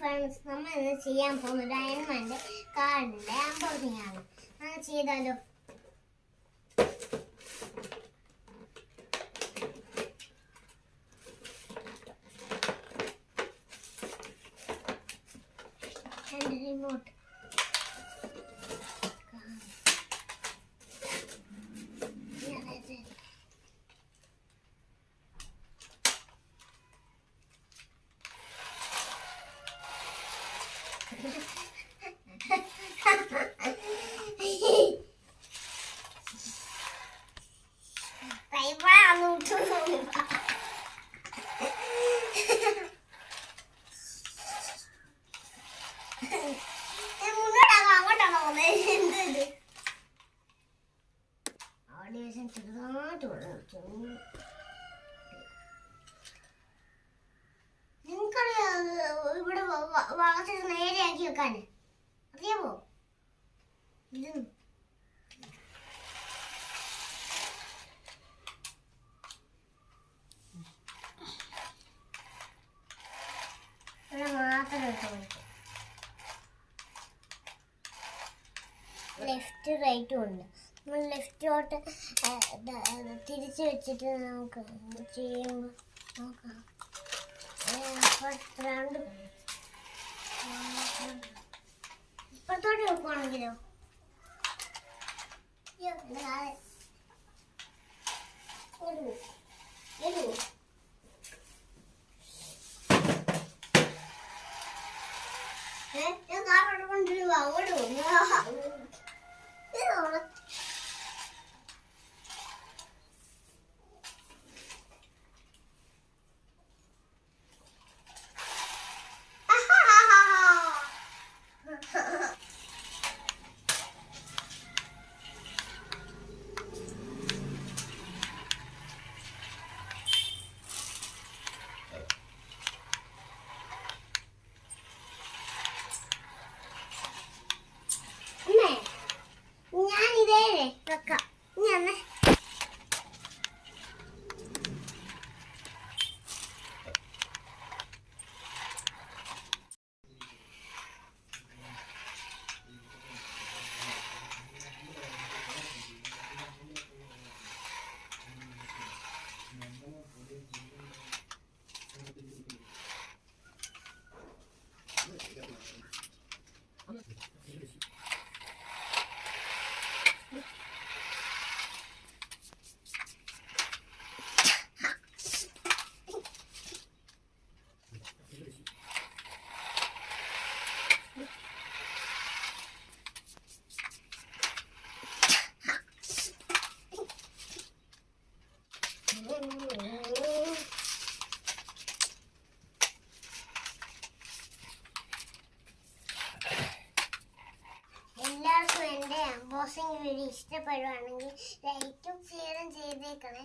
Friends, നമ്മൾ ഇന്ന് ചെയ്യാൻ പോകുന്നത് അയൺമാൻ്റെ കാർഡിൻ്റെ അൺബോക്സിംഗ് ആണ്. അങ്ങനെ ചെയ്താലോ? റിമോട്ട് നിങ്ങൾക്കറിയാം ഇവിടെ വളർച്ചത് നേരെയാക്കി വെക്കാൻ അറിയാമോ? ഇത് മാത്രം എടുത്തു ലെഫ്റ്റ് റൈറ്റും ഉണ്ട്. നമ്മൾ ലെഫ്റ്റോട്ട് തിരിച്ച് വെച്ചിട്ട് നമുക്ക് ചെയ്യുമ്പോൾ നോക്കാം. ഇപ്പത്തോട്ട് നോക്കുവാണെങ്കിലോ ഞാൻ കാറോട് കൊണ്ടുവരുവാ അങ്ങോട്ട് വെക്കാം. ഞാൻ എല്ലാവർക്കും എൻ്റെ അൺബോക്സിംഗ് വീഡിയോ ഇഷ്ടപ്പെടുവാണെങ്കിൽ ലൈക്കും ഷെയറും ചെയ്തേക്കണേ.